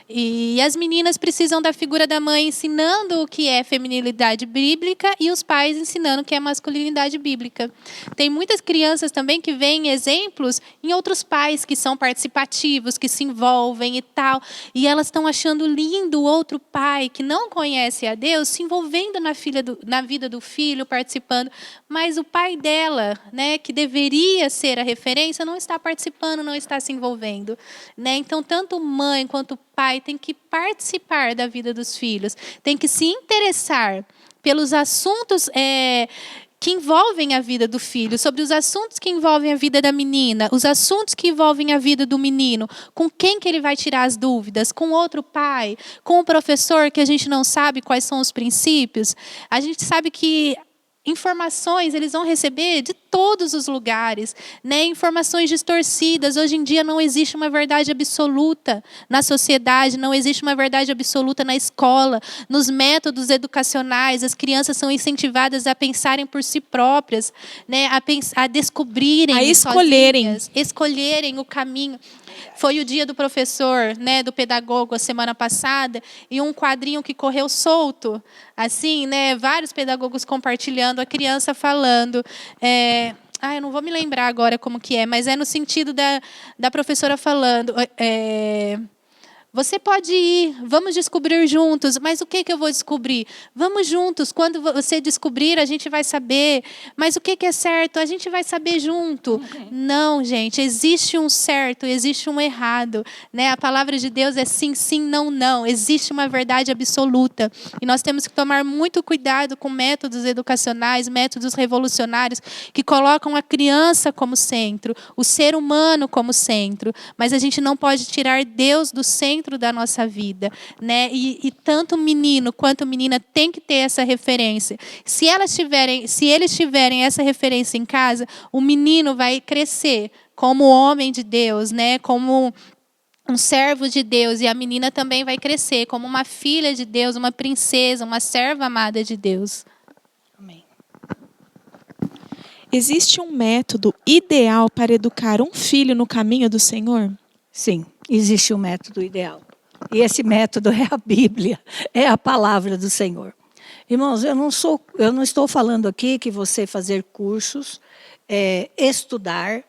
E as meninas precisam da figura da mãe ensinando o que é feminilidade bíblica e os pais ensinando o que é masculinidade bíblica. Tem muitas crianças também que veem exemplos em outros pais que são participativos, que se envolvem e tal. E elas estão achando lindo o outro pai que não conhece a Deus se envolvendo na vida do filho, participando. Mas o pai dela, né, que deveria ser a referência, não está participando, não está se envolvendo. Né? Então, tanto mãe quanto pai tem que participar da vida dos filhos, tem que se interessar pelos assuntos que envolvem a vida do filho, sobre os assuntos que envolvem a vida da menina, os assuntos que envolvem a vida do menino, com quem que ele vai tirar as dúvidas, com outro pai, com o professor que a gente não sabe quais são os princípios. A gente sabe que informações eles vão receber de todos os lugares, né? Informações distorcidas. Hoje em dia não existe uma verdade absoluta na sociedade, não existe uma verdade absoluta na escola, nos métodos educacionais. As crianças são incentivadas a pensarem por si próprias, né? A descobrirem, a escolherem o caminho. Foi o dia do professor, né, do pedagogo, a semana passada, e um quadrinho que correu solto, assim, né, vários pedagogos compartilhando, a criança falando. Eu não vou me lembrar agora como que é, mas é no sentido da professora falando. Você pode ir, vamos descobrir juntos. Mas o que eu vou descobrir? Vamos juntos. Quando você descobrir, a gente vai saber. Mas o que é certo? A gente vai saber junto. Não, gente. Existe um certo, existe um errado. Né? A palavra de Deus é sim, sim, não, não. Existe uma verdade absoluta. E nós temos que tomar muito cuidado com métodos educacionais, métodos revolucionários, que colocam a criança como centro, o ser humano como centro. Mas a gente não pode tirar Deus do centro da nossa vida, né? E tanto menino quanto menina tem que ter essa referência. Se eles tiverem essa referência em casa, o menino vai crescer como homem de Deus, né? Como um servo de Deus, e a menina também vai crescer como uma filha de Deus, uma princesa, uma serva amada de Deus. Amém. Existe um método ideal para educar um filho no caminho do Senhor? Sim, existe um método ideal. E esse método é a Bíblia, é a palavra do Senhor. Irmãos, eu não estou falando aqui que você fazer cursos, estudar,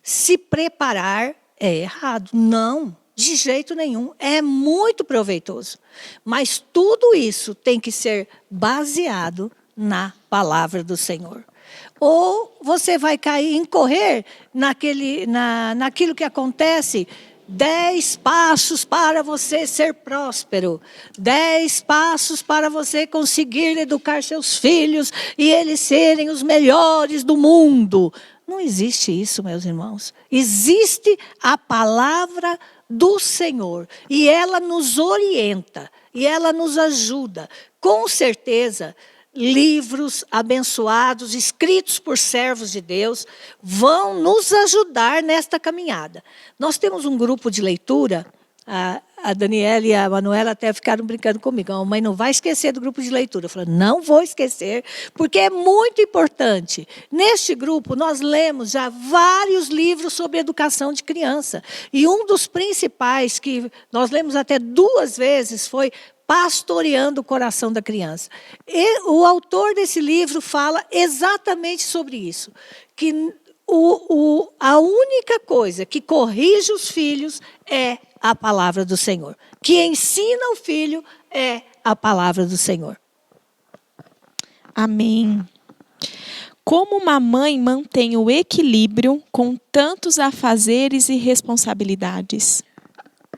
se preparar é errado. Não, de jeito nenhum. É muito proveitoso. Mas tudo isso tem que ser baseado na palavra do Senhor. Ou você vai incorrer naquilo que acontece. 10 passos para você ser próspero. 10 passos para você conseguir educar seus filhos e eles serem os melhores do mundo. Não existe isso, meus irmãos. Existe a palavra do Senhor. E ela nos orienta. E ela nos ajuda. Com certeza, livros abençoados, escritos por servos de Deus, vão nos ajudar nesta caminhada. Nós temos um grupo de leitura, a Daniela e a Manuela até ficaram brincando comigo, a mãe não vai esquecer do grupo de leitura. Eu falei, não vou esquecer, porque é muito importante. Neste grupo, nós lemos já vários livros sobre educação de criança. E um dos principais, que nós lemos até 2 vezes, foi Pastoreando o Coração da Criança. E o autor desse livro fala exatamente sobre isso. Que a única coisa que corrige os filhos é a palavra do Senhor. Que ensina o filho é a palavra do Senhor. Amém. Como uma mãe mantém o equilíbrio com tantos afazeres e responsabilidades?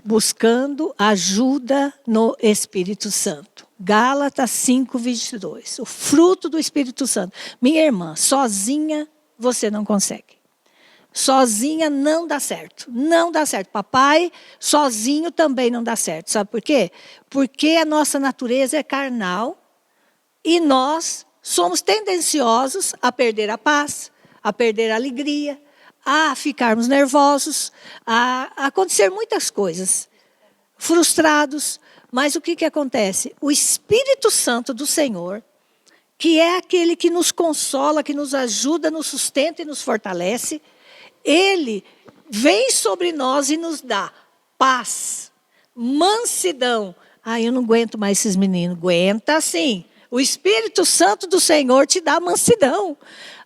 Buscando ajuda no Espírito Santo. Gálatas 5:22. O fruto do Espírito Santo. Minha irmã, sozinha você não consegue. Sozinha não dá certo. Não dá certo. Papai, sozinho também não dá certo. Sabe por quê? Porque a nossa natureza é carnal e nós somos tendenciosos a perder a paz, a perder a alegria, a ficarmos nervosos, a acontecer muitas coisas, frustrados. Mas o que acontece? O Espírito Santo do Senhor, que é aquele que nos consola, que nos ajuda, nos sustenta e nos fortalece, ele vem sobre nós e nos dá paz, mansidão. Eu não aguento mais esses meninos. Aguenta sim. O Espírito Santo do Senhor te dá mansidão.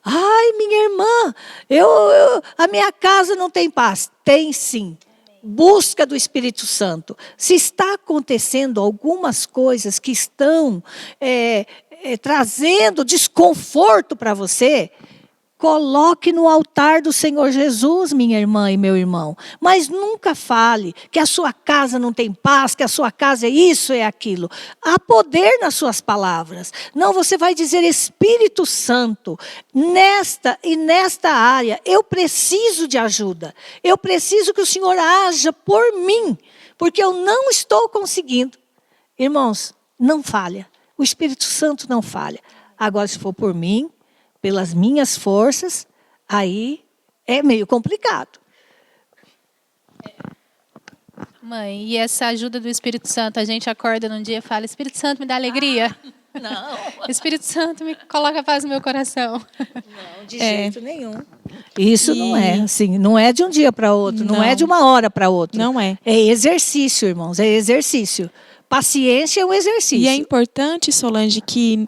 Ai, minha irmã, a minha casa não tem paz. Tem sim. Busca do Espírito Santo. Se está acontecendo algumas coisas que estão trazendo desconforto para você, coloque no altar do Senhor Jesus, minha irmã e meu irmão. Mas nunca fale que a sua casa não tem paz, que a sua casa é isso, é aquilo. Há poder nas suas palavras. Não, você vai dizer, Espírito Santo, nesta área, eu preciso de ajuda. Eu preciso que o Senhor haja por mim, porque eu não estou conseguindo. Irmãos, não falha. O Espírito Santo não falha. Agora, se for por mim, pelas minhas forças, aí é meio complicado. Mãe, e essa ajuda do Espírito Santo, a gente acorda num dia e fala, Espírito Santo, me dá alegria. Não. Espírito Santo, me coloca paz no meu coração. Não, de jeito nenhum. Isso não é assim, não é de um dia para outro, não é de uma hora para outra. Não é. É exercício, irmãos, é exercício. Paciência é um exercício. E é importante, Solange, que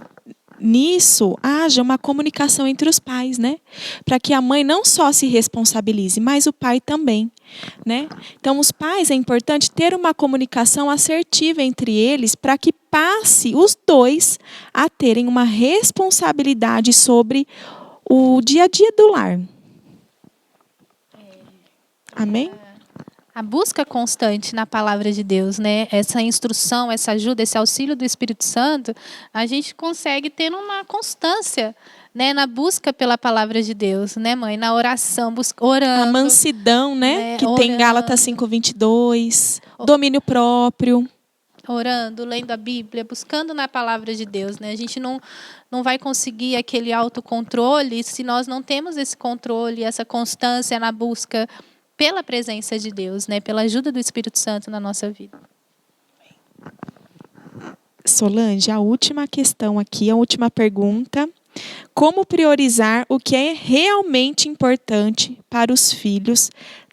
nisso haja uma comunicação entre os pais, né? Para que a mãe não só se responsabilize, mas o pai também, né? Então, os pais, é importante ter uma comunicação assertiva entre eles para que passe os dois a terem uma responsabilidade sobre o dia a dia do lar. Amém? A busca constante na palavra de Deus, né? Essa instrução, essa ajuda, esse auxílio do Espírito Santo, a gente consegue ter uma constância, né, na busca pela palavra de Deus, né, mãe? Na oração, orando. A mansidão, né? Que tem em Gálatas 5:22, domínio próprio. Orando, lendo a Bíblia, buscando na palavra de Deus, né? A gente não vai conseguir aquele autocontrole se nós não temos esse controle, essa constância na busca pela presença de Deus, né? Pela ajuda do Espírito Santo na nossa vida. Solange, a última questão aqui, a última pergunta. Como priorizar o que é realmente importante para os filhos,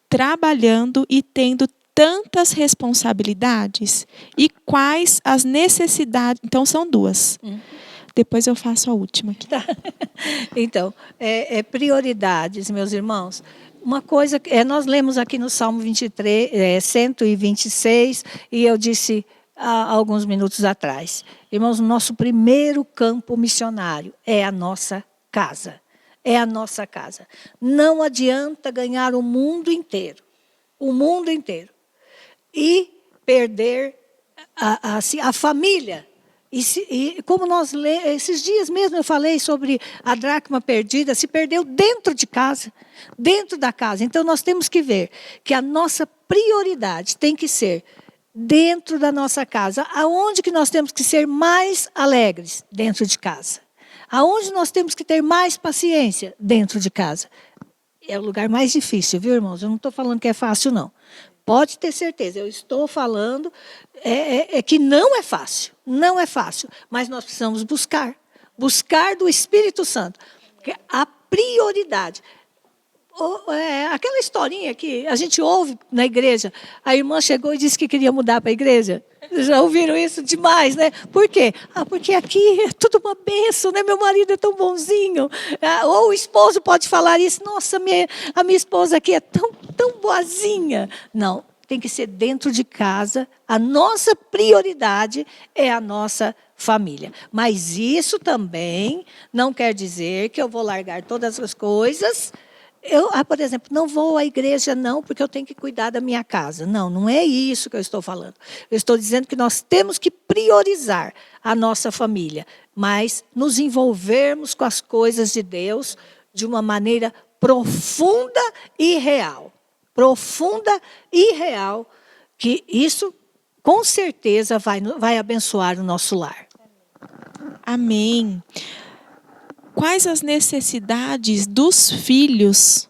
trabalhando e tendo tantas responsabilidades? E quais as necessidades? Então, são duas. Depois eu faço a última aqui. Tá. Então, prioridades, meus irmãos. Uma coisa, nós lemos aqui no Salmo 126, e eu disse há alguns minutos atrás, irmãos, o nosso primeiro campo missionário é a nossa casa. É a nossa casa. Não adianta ganhar o mundo inteiro, e perder a família. E como nós esses dias mesmo eu falei sobre a dracma perdida, se perdeu dentro de casa, dentro da casa. Então nós temos que ver que a nossa prioridade tem que ser dentro da nossa casa. Aonde que nós temos que ser mais alegres? Dentro de casa. Aonde nós temos que ter mais paciência? Dentro de casa. É o lugar mais difícil, viu, irmãos? Eu não estou falando que é fácil, não. Pode ter certeza, eu estou falando que não é fácil, mas nós precisamos buscar do Espírito Santo, que a prioridade. Aquela historinha que a gente ouve na igreja, a irmã chegou e disse que queria mudar para a igreja. Já ouviram isso demais, né? Por quê? Porque aqui é tudo uma bênção, né? Meu marido é tão bonzinho. Ou o esposo pode falar isso, nossa, a minha esposa aqui é tão boazinha. Não, tem que ser dentro de casa. A nossa prioridade é a nossa família. Mas isso também não quer dizer que eu vou largar todas as coisas. Por exemplo, não vou à igreja não, porque eu tenho que cuidar da minha casa. Não é isso que eu estou falando. Eu estou dizendo que nós temos que priorizar a nossa família, mas nos envolvermos com as coisas de Deus de uma maneira profunda e real. Que isso, com certeza, vai abençoar o nosso lar. Amém. Quais as necessidades dos filhos?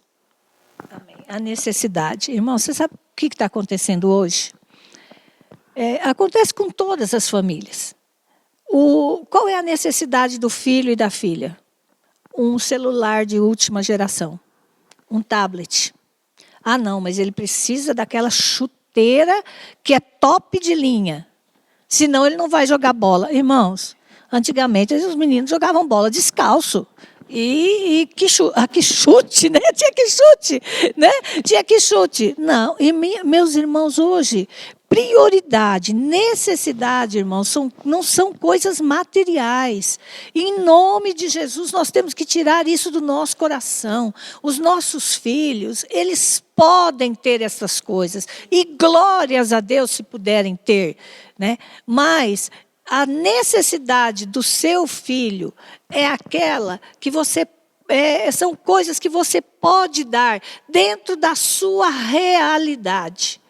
Amém. A necessidade. Irmão, você sabe o que está acontecendo hoje? Acontece com todas as famílias. Qual é a necessidade do filho e da filha? Um celular de última geração. Um tablet. Não, mas ele precisa daquela chuteira que é top de linha. Senão ele não vai jogar bola. Irmãos, antigamente os meninos jogavam bola descalço. E que chute, né? Tinha que chute. Não, e meus irmãos, hoje, prioridade, necessidade, irmãos, não são coisas materiais. Em nome de Jesus, nós temos que tirar isso do nosso coração. Os nossos filhos, eles podem ter essas coisas. E glórias a Deus se puderem ter, né? Mas a necessidade do seu filho é aquela que são coisas que você pode dar dentro da sua realidade.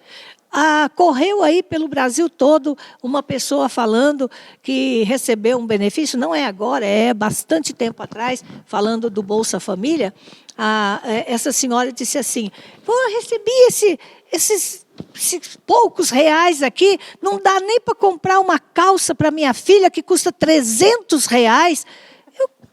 Correu aí pelo Brasil todo uma pessoa falando que recebeu um benefício, não é agora, é bastante tempo atrás, falando do Bolsa Família. Essa senhora disse assim, eu recebi esses poucos reais aqui, não dá nem para comprar uma calça para minha filha que custa R$300.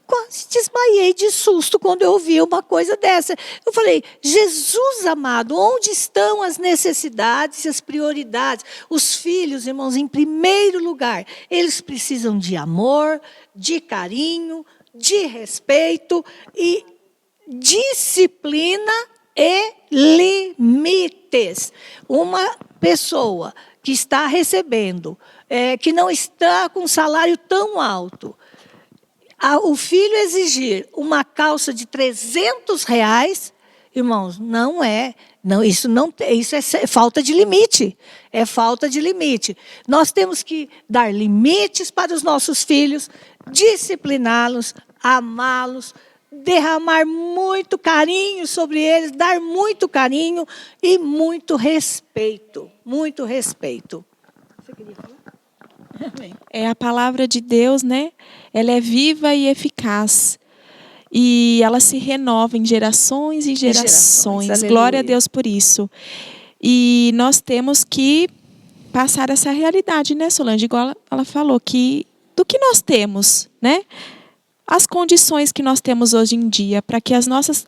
quase desmaiei de susto quando eu ouvi uma coisa dessa. Eu falei, Jesus amado, onde estão as necessidades e as prioridades? Os filhos, irmãos, em primeiro lugar, eles precisam de amor, de carinho, de respeito e disciplina e limites. Uma pessoa que está recebendo, que não está com um salário tão alto, o filho exigir uma calça de R$300, irmãos, isso é falta de limite. É falta de limite. Nós temos que dar limites para os nossos filhos, discipliná-los, amá-los, derramar muito carinho sobre eles, dar muito carinho e muito respeito. Muito respeito. Você queria falar? É a palavra de Deus, né? Ela é viva e eficaz. E ela se renova em gerações e gerações. Glória a Deus por isso. E nós temos que passar essa realidade, né, Solange? Igual ela falou, do que nós temos, né? As condições que nós temos hoje em dia, para que as nossas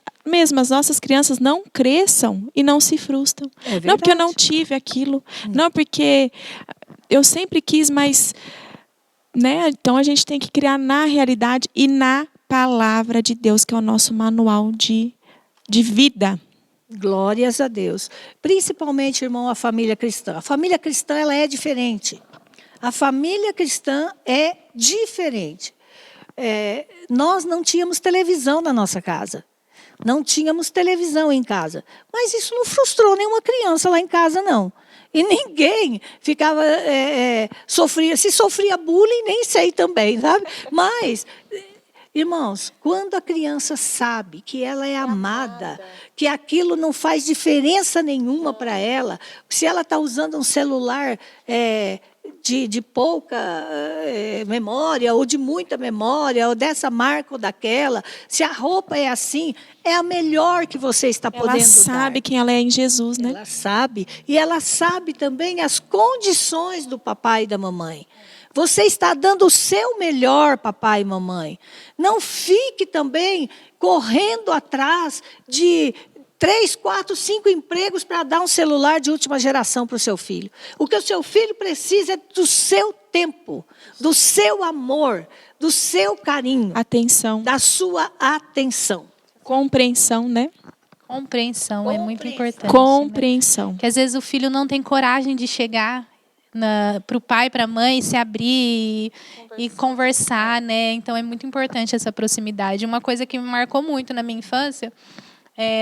crianças não cresçam e não se frustram. Não porque eu não tive aquilo, não porque eu sempre quis, mas, né? Então a gente tem que criar na realidade e na palavra de Deus, que é o nosso manual de vida. Glórias a Deus. Principalmente, irmão, a família cristã. A família cristã, ela é diferente. A família cristã é diferente. Nós não tínhamos televisão na nossa casa. Não tínhamos televisão em casa. Mas isso não frustrou nenhuma criança lá em casa, não. E ninguém ficava, se sofria bullying, nem sei também, sabe? Mas, irmãos, quando a criança sabe que ela é amada, que aquilo não faz diferença nenhuma para ela, se ela está usando um celular de pouca memória, ou de muita memória, ou dessa marca ou daquela, se a roupa é assim, é a melhor que você está podendo dar. Ela sabe quem ela é em Jesus, né? Ela sabe. E ela sabe também as condições do papai e da mamãe. Você está dando o seu melhor, papai e mamãe. Não fique também correndo atrás de 3, 4, 5 empregos para dar um celular de última geração para o seu filho. O que o seu filho precisa é do seu tempo, do seu amor, do seu carinho. Atenção. Da sua atenção. Compreensão, né? Compreensão é muito importante. Compreensão. Né? Porque às vezes o filho não tem coragem de chegar para o pai, para a mãe, se abrir e conversar, né? Então é muito importante essa proximidade. Uma coisa que me marcou muito na minha infância,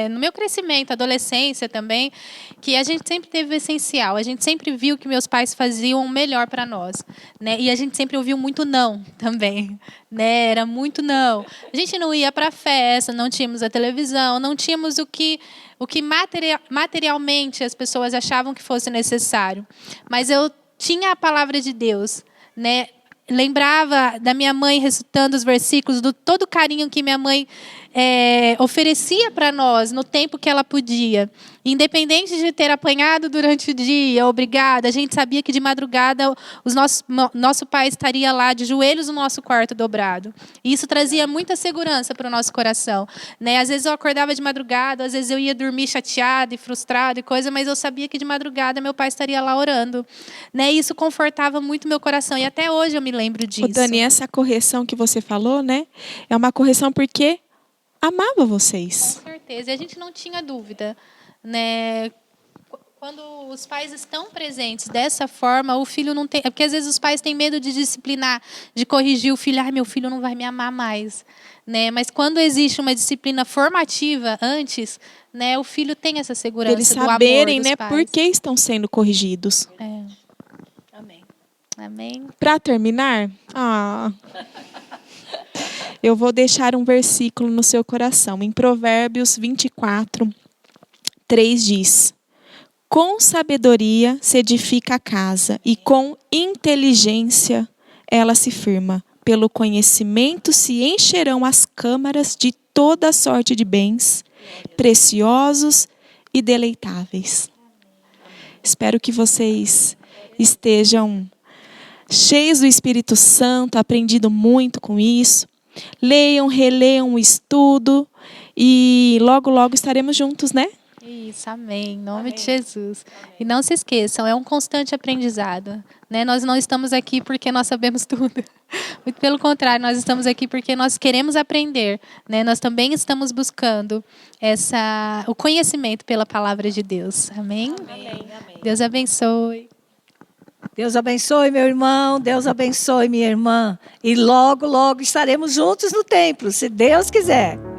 no meu crescimento, adolescência também, que a gente sempre teve o essencial. A gente sempre viu que meus pais faziam o melhor para nós, né? E a gente sempre ouviu muito não também, né? Era muito não. A gente não ia para festa, não tínhamos a televisão, não tínhamos o que materialmente as pessoas achavam que fosse necessário. Mas eu tinha a palavra de Deus, né? Lembrava da minha mãe recitando os versículos, do todo o carinho que minha mãe oferecia para nós no tempo que ela podia. Independente de ter apanhado durante o dia, obrigada, a gente sabia que de madrugada nosso pai estaria lá de joelhos no nosso quarto dobrado. E isso trazia muita segurança para o nosso coração, né? Às vezes eu acordava de madrugada, às vezes eu ia dormir chateada e frustrada e coisa, mas eu sabia que de madrugada meu pai estaria lá orando, né? E isso confortava muito meu coração. E até hoje eu me lembro disso. Dani, essa correção que você falou, né? É uma correção porque amava vocês. Com certeza. E a gente não tinha dúvida, né? Quando os pais estão presentes dessa forma, o filho não tem... Porque às vezes os pais têm medo de disciplinar, de corrigir o filho. Meu filho não vai me amar mais, né? Mas quando existe uma disciplina formativa antes, né, o filho tem essa segurança eles do amor saberem, dos né, pais. por que estão sendo corrigidos. Amém. Amém. Para terminar, eu vou deixar um versículo no seu coração. Em Provérbios 24, 3 diz: com sabedoria se edifica a casa, e com inteligência ela se firma. Pelo conhecimento se encherão as câmaras de toda sorte de bens, preciosos e deleitáveis. Espero que vocês estejam cheios do Espírito Santo, aprendido muito com isso. Leiam, releiam o estudo e logo, logo estaremos juntos, né? Isso, amém. Em nome de Jesus. E não se esqueçam, é um constante aprendizado, né? Nós não estamos aqui porque nós sabemos tudo. Muito pelo contrário, nós estamos aqui porque nós queremos aprender, né? Nós também estamos buscando o conhecimento pela palavra de Deus. Amém? Amém. Deus abençoe. Deus abençoe, meu irmão. Deus abençoe, minha irmã. E logo, logo estaremos juntos no templo, se Deus quiser.